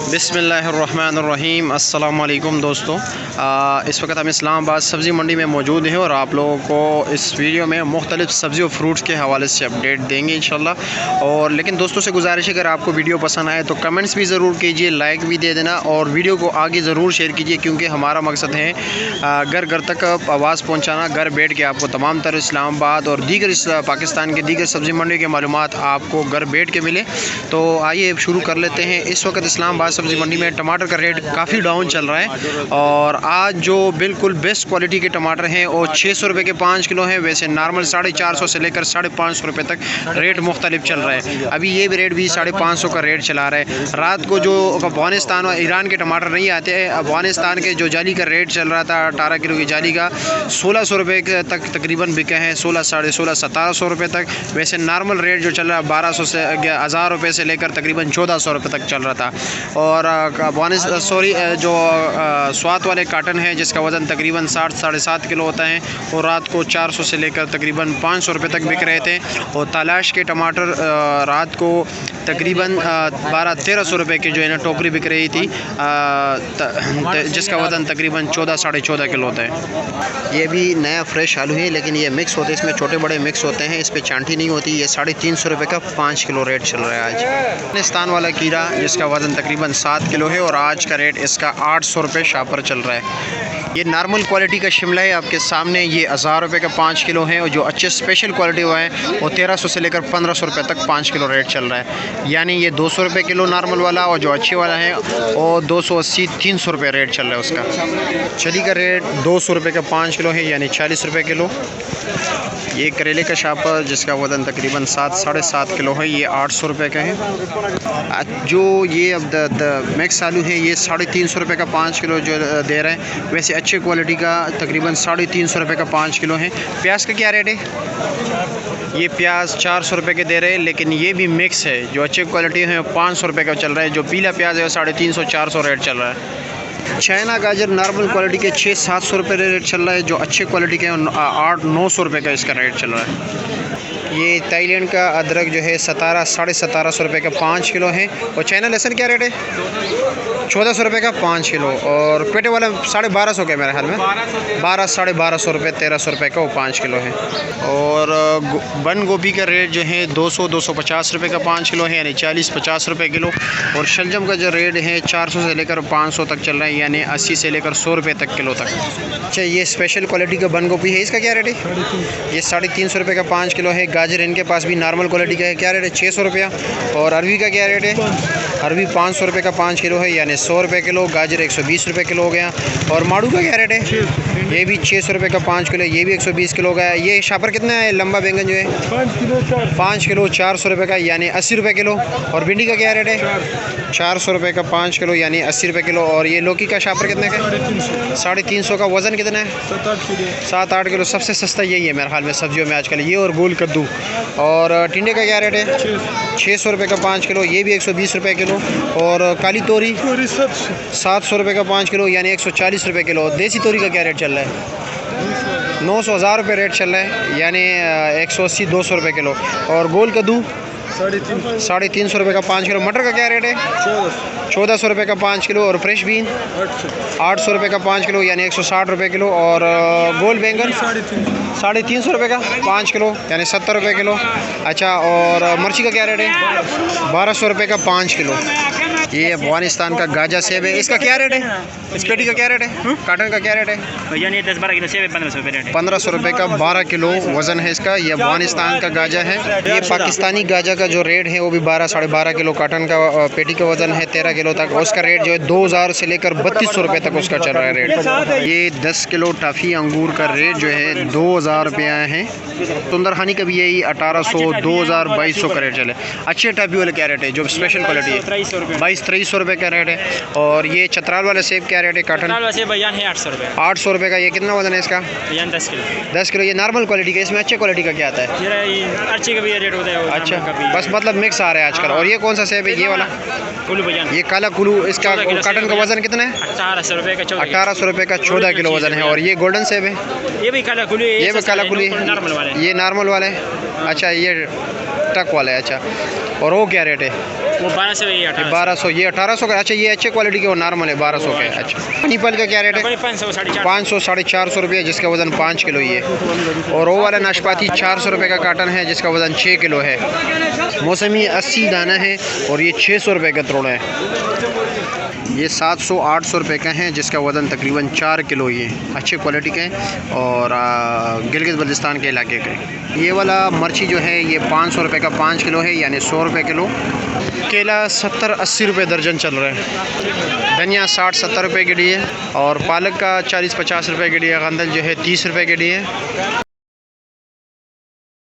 बिस्मिल्लाहिर्रहमानिर्रहीम। अस्सलाम वालेकुम दोस्तों, इस वक्त हम इस्लामाबाद सब्ज़ी मंडी में मौजूद हैं और आप लोगों को इस वीडियो में मुख्तलिफ़ सब्ज़ी और फ्रूट्स के हवाले से अपडेट देंगे इंशाल्लाह। और लेकिन दोस्तों से गुजारिश है, अगर आपको वीडियो पसंद आए तो कमेंट्स भी ज़रूर कीजिए, लाइक भी दे देना और वीडियो को आगे ज़रूर शेयर कीजिए, क्योंकि हमारा मकसद है घर घर तक आवाज़ पहुँचाना, घर बैठ के आपको तमाम तरह इस्लामाबाद और दीगर पाकिस्तान के दीगर सब्ज़ी मंडी के मालूमात आपको घर बैठ के मिले। तो आइए शुरू कर लेते हैं। इस वक्त इस्लामाबाद सब्ज़ी मंडी में टमाटर का रेट काफ़ी डाउन चल रहा है और आज जो बिल्कुल बेस्ट क्वालिटी के टमाटर हैं वो 600 रुपये के 5 किलो हैं। वैसे नॉर्मल 450 से लेकर 550 रुपये तक रेट मुख्तलिफ चल रहा है। अभी ये रेट भी 550 का रेट चला रहा है। रात को जो अफ़गानिस्तान और ईरान के टमाटर नहीं आते हैं, अफ़गानिस्तान के जो जाली का रेट चल रहा था 18 किलो की जाली का 1600 रुपये तक तकरीबन बिके हैं, 16, 1650, 1700 रुपये तक। वैसे नॉर्मल रेट जो चल रहा है 1200 से 1000 रुपये से लेकर तकरीबन 1400 रुपये तक चल रहा था। और जो स्वाद वाले काटन है जिसका वज़न तकरीबन 60 7.5 किलो होता है, और रात को 400 से लेकर तकरीबन 500 रुपये तक बिक रहे थे। और तलाश के टमाटर रात को तकरीबन 1200-1300 रुपये की जो है ना टोकरी बिक रही थी, जिसका वज़न तकरीबन 14-14.5 किलो होता है। ये भी नया फ्रेश आलू है, लेकिन ये मिक्स होते हैं, इसमें छोटे बड़े मिक्स होते हैं, इस पर चांटी नहीं होती। ये 350 रुपये का 5 किलो रेट चल रहा है आज। अफगानिस्तान वाला कीड़ा जिसका वज़न तकरीबन 7 किलो है और आज का रेट इसका 800 रुपये शापर चल रहा है। ये नॉर्मल क्वालिटी का शिमला है आपके सामने, ये 1000 रुपये का 5 किलो है। और जो अच्छे स्पेशल क्वालिटी हुआ है वो 1300 से लेकर 1500 रुपये तक 5 किलो रेट चल रहा है। यानी ये 200 रुपये किलो नॉर्मल वाला, और जो अच्छे वाला है वो 280-300 रुपये रेट चल रहा है उसका। चली का रेट 200 रुपये का 5 किलो है, यानी 40 रुपये किलो। ये करेले का शापर जिसका वज़न तकरीबन 7-7.5 किलो है, ये 800 रुपये का है। जो ये अब मिक्स आलू है ये 350 रुपये का 5 किलो जो दे रहे हैं। वैसे अच्छे क्वालिटी का तकरीबन 350 रुपये का 5 किलो है। प्याज का क्या रेट है? ये प्याज 400 रुपये के दे रहे हैं, लेकिन ये भी मिक्स है। जो अच्छे क्वालिटी है 500 रुपये का चल रहा है। जो पीला प्याज है 350-400 रेट चल रहा है। चाइना गाजर नॉर्मल क्वालिटी के 600-700 रुपये रेट चल रहा है। जो अच्छे क्वालिटी के 800-900 रुपये का इसका रेट चल रहा है। ये थाईलैंड का अदरक जो है 1700-1750 रुपये का 5 किलो है। और चाइना लहसुन क्या रेट है? 1400 रुपये का 5 किलो। और पेटे वाला 1250 का मेरे ख्याल में 1200-1250 रुपये 1300 रुपये का वो 5 किलो है। और बंद गोभी का रेट जो है 200-250 रुपये का 5 किलो है, यानी 40-50 रुपये किलो। और शलजम का जो रेट है 400 से लेकर 500 तक चल रहा है, यानी 80 से लेकर 100 रुपये तक किलो तक। अच्छा, ये स्पेशल क्वालिटी का बंद गोभी है, इसका क्या रेट है? ये 350 रुपये का 5 किलो है। गाजर इनके पास भी नॉर्मल क्वालिटी का है, क्या रेट है? 600 रुपया। और अरवी का क्या रेट है? अरवी 500 रुपये का 5 किलो है, यानी 100 रुपये किलो। गाजर 120 रुपये किलो हो गया। और माड़ू का क्या रेट है? ये भी 600 रुपये का 5 किलो, ये भी 120 किलो का है। ये शापर कितना है? लंबा बैंगन जो है 5 किलो 400 रुपये का, यानी 80 रुपये किलो। और भिंडी का क्या रेट है? 400 रुपये का 5 किलो, यानी 80 रुपये किलो। और ये लौकी का शापर कितने का? 350 का। वज़न कितना है? 7-8 किलो। सबसे सस्ता यही है मेरे ख्याल में सब्जियों में आजकल, ये और गोल कद्दू। और टिंडे का क्या रेट है? 600 रुपये का 5 किलो, ये भी 120 रुपये किलो। और काली तोरी 700 रुपये का 5 किलो, यानी 140 रुपये किलो। देसी तोरी का क्या रेट चल रहा है? 900-1000 रुपये रेट चल रहा है, यानी 180-200 रुपये किलो। और गोल कद्दू 350 रुपये का 5 किलो। मटर का क्या रेट है? 1400 रुपये का 5 किलो। और फ्रेश बीन 800 रुपये का 5 किलो, यानी 160 रुपये किलो। और गोल बैंगन 350 रुपये का 5 किलो, यानी 70 रुपये किलो। अच्छा, और मिर्ची का क्या रेट है? 1200 रुपये का 5 किलो। ये अफगानिस्तान का गाजा सेब है, इसका क्या रेट है? इस पेटी का क्या रेट है? काटन का क्या रेट है? भैया ये 10-12 किलो सेब है, 1500 रुपये रेट है। 1500 रुपये का 12 किलो वज़न है इसका। ये अफगानिस्तान का गाजा है। ये पाकिस्तानी गाजा का जो रेट है वो भी 12-12.5 किलो। काटन का पेटी का वज़न है 13 किलो तक। उसका रेट जो है 2000 से लेकर 3200 रुपये तक उसका चल रहा है रेट। ये 10 किलो टॉफ़ी अंगूर का रेट जो है 2000 रुपया है। सुंदर हनी का भी यही 1800, 2000, 2200 का रेट चले। अच्छे टॉफ़ी वाले क्या रेट है जो स्पेशल क्वालिटी है? 2200-2300 रुपये का रेट है। और ये चतराल वाला सेब क्या रेट है? काटन भैया है 800 रुपये। 800 रुपये का। ये कितना वज़न है इसका? भैया 10 किलो। 10 किलो। ये नॉर्मल क्वालिटी का, इसमें अच्छे क्वालिटी का क्या आता है? ये अच्छी का भी रेट होता है। अच्छा, बस मतलब मिक्स आ रहा है आजकल। और ये कौन सा सेब है? ये वाला कुल्लू भैया, ये काला कुल्लू। इसका काटन का वज़न कितना है? 1800 रुपये का 1800 रुपये का 14 किलो वज़न है। और ये गोल्डन सेब है? ये भी काला कुल्लू, ये भी काला कुल्लू, नॉर्मल वाले। ये नॉर्मल वाले। अच्छा, ये टक वाला है। अच्छा, और वो क्या रेट है? वो 1200 है, 1200। ये 1800 का। अच्छा, ये अच्छे क्वालिटी के, वो नॉर्मल है 1200 के। अच्छा, पीपल का क्या रेट है? 500-450 रुपये, जिसका वज़न 5 किलो ही है। और वो वाला नाशपाती 400 रुपये का काटन है, जिसका वज़न 6 किलो है। मौसमी 80 दाना है और ये 600 रुपये का तोड़ा है। ये 700-800 रुपये का है, जिसका वज़न तकरीबन 4 किलो ही है। अच्छे क्वालिटी के हैं और गिलगित बल्तिस्तान के इलाके के। ये वाला मर्ची जो है ये 500 रुपये का 5 किलो है, यानी 100 रुपये किलो। केला 70-80 रुपये दर्जन चल रहा है। धनिया 60-70 रुपये के लिए। और पालक का 40-50 रुपये के लिए। गंदल जो है 30 रुपये के लिए।